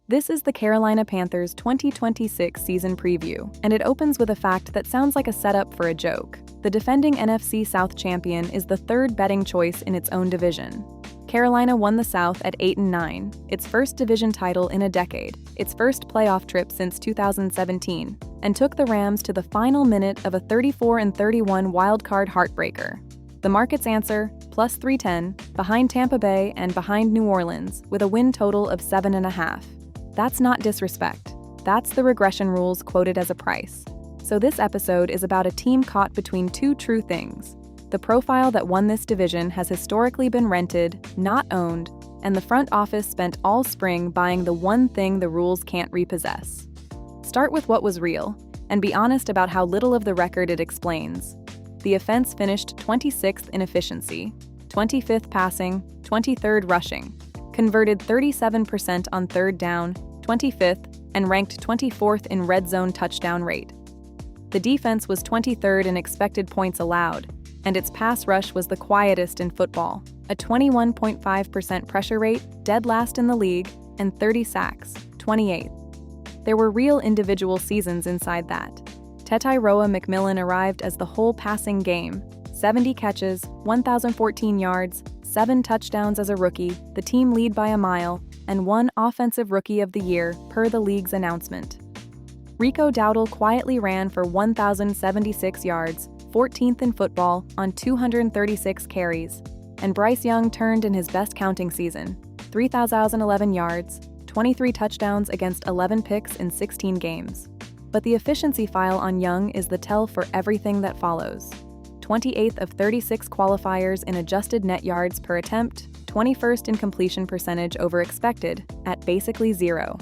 This is the Carolina Panthers 2026 season preview, and it opens with a fact that sounds like a setup for a joke. The defending NFC South champion is the third betting choice in its own division. Carolina won the South at 8-9, its first division title in a decade, its first playoff trip since 2017, and took the Rams to the final minute of a 34-31 wildcard heartbreaker. The market's answer, plus 310, behind Tampa Bay and behind New Orleans, with a win total of 7.5. That's not disrespect. That's the regression rules quoted as a price. So this episode is about a team caught between two true things. The profile that won this division has historically been rented, not owned, and the front office spent all spring buying the one thing the rules can't repossess. Start with what was real, and be honest about how little of the record it explains. The offense finished 26th in efficiency, 25th passing, 23rd rushing, converted 37% on third down, 25th, and ranked 24th in red zone touchdown rate. The defense was 23rd in expected points allowed, and its pass rush was the quietest in football, a 21.5% pressure rate, dead last in the league, and 30 sacks, 28th. There were real individual seasons inside that. Tetairoa McMillan arrived as the whole passing game, 70 catches, 1,014 yards, 7 touchdowns as a rookie, the team lead by a mile, and 1 Offensive Rookie of the Year per the league's announcement. Rico Dowdle quietly ran for 1,076 yards, 14th in football, on 236 carries, and Bryce Young turned in his best counting season, 3,011 yards, 23 touchdowns against 11 picks in 16 games. But the efficiency file on Young is the tell for everything that follows. 28th of 36 qualifiers in adjusted net yards per attempt, 21st in completion percentage over expected, at basically 0.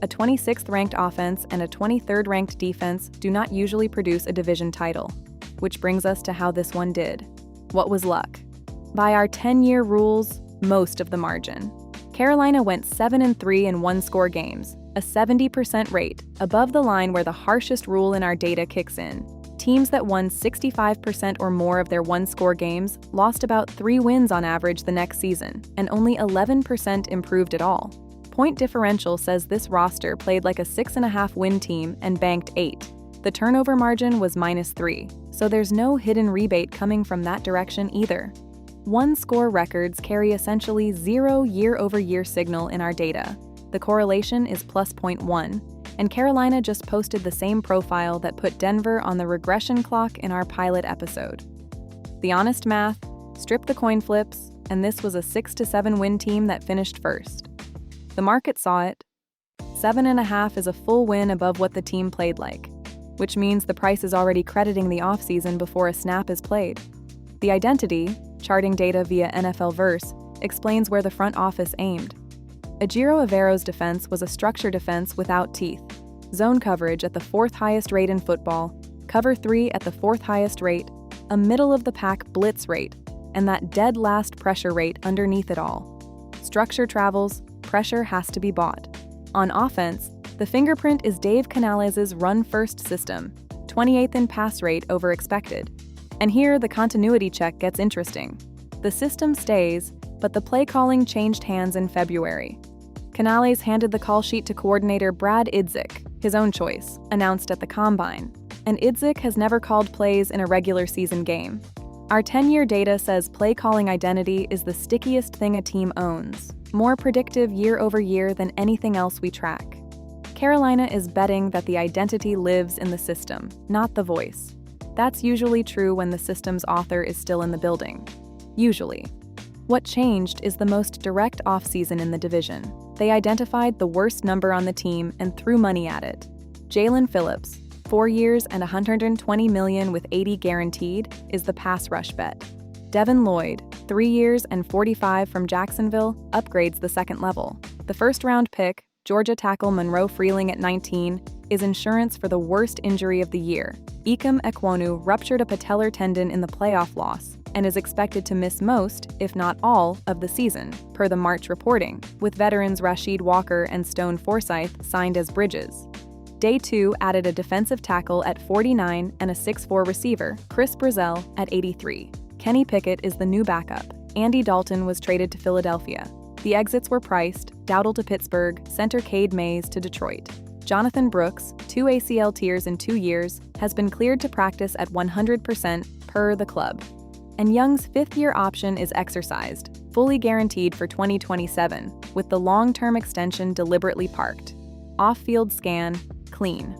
A 26th ranked offense and a 23rd ranked defense do not usually produce a division title. Which brings us to how this one did. What was luck? By our 10-year rules, most of the margin. Carolina went 7-3 in one-score games, a 70% rate, above the line where the harshest rule in our data kicks in. Teams that won 65% or more of their one-score games lost about 3 wins on average the next season, and only 11% improved at all. Point differential says this roster played like a 6.5-win team and banked 8. The turnover margin was -3, so there's no hidden rebate coming from that direction either. One-score records carry essentially 0 year-over-year signal in our data. The correlation is plus 0.1, and Carolina just posted the same profile that put Denver on the regression clock in our pilot episode. The honest math, strip the coin flips, and this was a 6-7 win team that finished first. The market saw it. 7.5 is a full win above what the team played like, which means the price is already crediting the offseason before a snap is played. The identity, charting data via nflverse, explains where the front office aimed. Ejiro Avero's defense was a structure defense without teeth. Zone coverage at the 4th highest rate in football, cover 3 at the 4th highest rate, a middle-of-the-pack blitz rate, and that dead last pressure rate underneath it all. Structure travels, pressure has to be bought. On offense, the fingerprint is Dave Canales' run-first system, 28th in pass rate over expected. And here, the continuity check gets interesting. The system stays, but the play calling changed hands in February. Canales handed the call sheet to coordinator Brad Idzik, his own choice, announced at the Combine. And Idzik has never called plays in a regular season game. Our 10-year data says play calling identity is the stickiest thing a team owns, more predictive year over year than anything else we track. Carolina is betting that the identity lives in the system, not the voice. That's usually true when the system's author is still in the building. Usually. What changed is the most direct offseason in the division. They identified the worst number on the team and threw money at it. Jalen Phillips, 4 years and $120 million with 80 guaranteed, is the pass rush bet. Devin Lloyd, 3 years and $45 from Jacksonville, upgrades the second level. The first-round pick, Georgia tackle Monroe Freeling at 19, is insurance for the worst injury of the year. Ikem Ekwonu ruptured a patellar tendon in the playoff loss and is expected to miss most, if not all, of the season, per the March reporting, with veterans Rashid Walker and Stone Forsythe signed as bridges. Day 2 added a defensive tackle at 49 and a 6'4 receiver, Chris Brazzell, at 83. Kenny Pickett is the new backup. Andy Dalton was traded to Philadelphia. The exits were priced, Dowdle to Pittsburgh, center Cade Mays to Detroit. Jonathan Brooks, 2 ACL tears in 2 years, has been cleared to practice at 100% per the club. And Young's fifth-year option is exercised, fully guaranteed for 2027, with the long-term extension deliberately parked. Off-field scan, clean.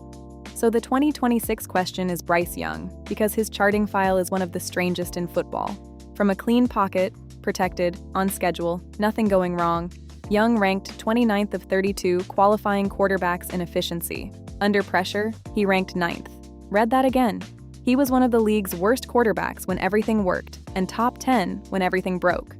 So the 2026 question is Bryce Young, because his charting file is one of the strangest in football. From a clean pocket, protected, on schedule, nothing going wrong, Young ranked 29th of 32 qualifying quarterbacks in efficiency. Under pressure, he ranked 9th. Read that again. He was one of the league's worst quarterbacks when everything worked, and top 10 when everything broke.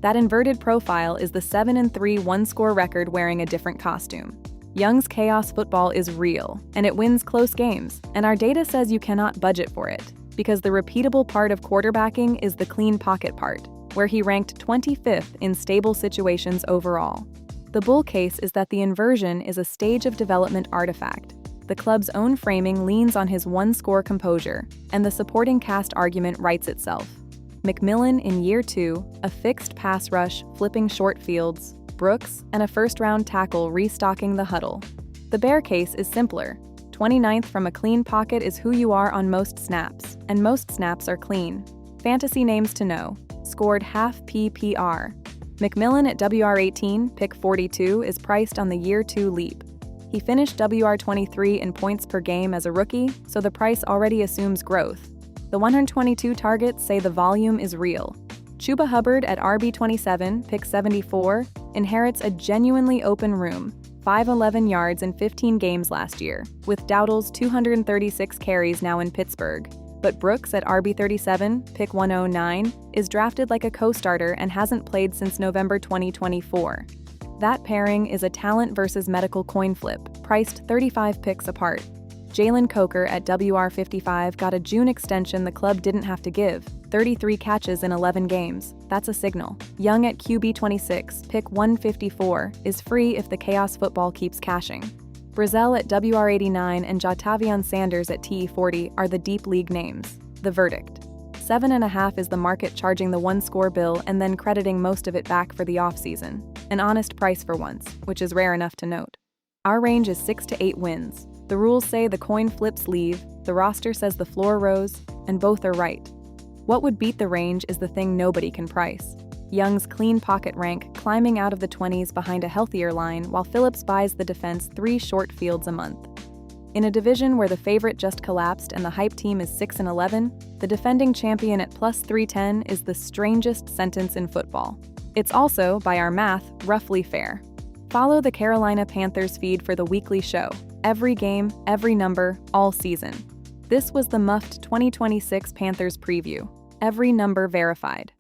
That inverted profile is the 7-3 one-score record wearing a different costume. Young's chaos football is real, and it wins close games, and our data says you cannot budget for it, because the repeatable part of quarterbacking is the clean pocket part, where he ranked 25th in stable situations overall. The bull case is that the inversion is a stage of development artifact. The club's own framing leans on his one-score composure, and the supporting cast argument writes itself. McMillan in year 2, a fixed pass rush, flipping short fields, Brooks, and a first-round tackle restocking the huddle. The bear case is simpler. 29th from a clean pocket is who you are on most snaps, and most snaps are clean. Fantasy names to know. Scored Half-PPR. McMillan at WR18, pick 42, is priced on the year 2 leap. He finished WR23 in points per game as a rookie, so the price already assumes growth. The 122 targets say the volume is real. Chuba Hubbard at RB27, pick 74, inherits a genuinely open room, 511 yards in 15 games last year, with Dowdle's 236 carries now in Pittsburgh. But Brooks at RB37, pick 109, is drafted like a co-starter and hasn't played since November 2024. That pairing is a talent versus medical coin flip, priced 35 picks apart. Jalen Coker at WR55 got a June extension the club didn't have to give, 33 catches in 11 games. That's a signal. Young at QB26, pick 154, is free if the chaos football keeps cashing. Brazel at WR89 and Jatavion Sanders at TE40 are the deep league names. The verdict. 7.5 is the market charging the one-score bill and then crediting most of it back for the offseason. An honest price for once, which is rare enough to note. Our range is 6 to 8 wins. The rules say the coin flips leave, the roster says the floor rose, and both are right. What would beat the range is the thing nobody can price. Young's clean pocket rank climbing out of the 20s behind a healthier line while Phillips buys the defense 3 short fields a month. In a division where the favorite just collapsed and the hype team is 6-11, the defending champion at plus 310 is the strangest sentence in football. It's also, by our math, roughly fair. Follow the Carolina Panthers feed for the weekly show. Every game, every number, all season. This was the muffed 2026 Panthers preview. Every number verified.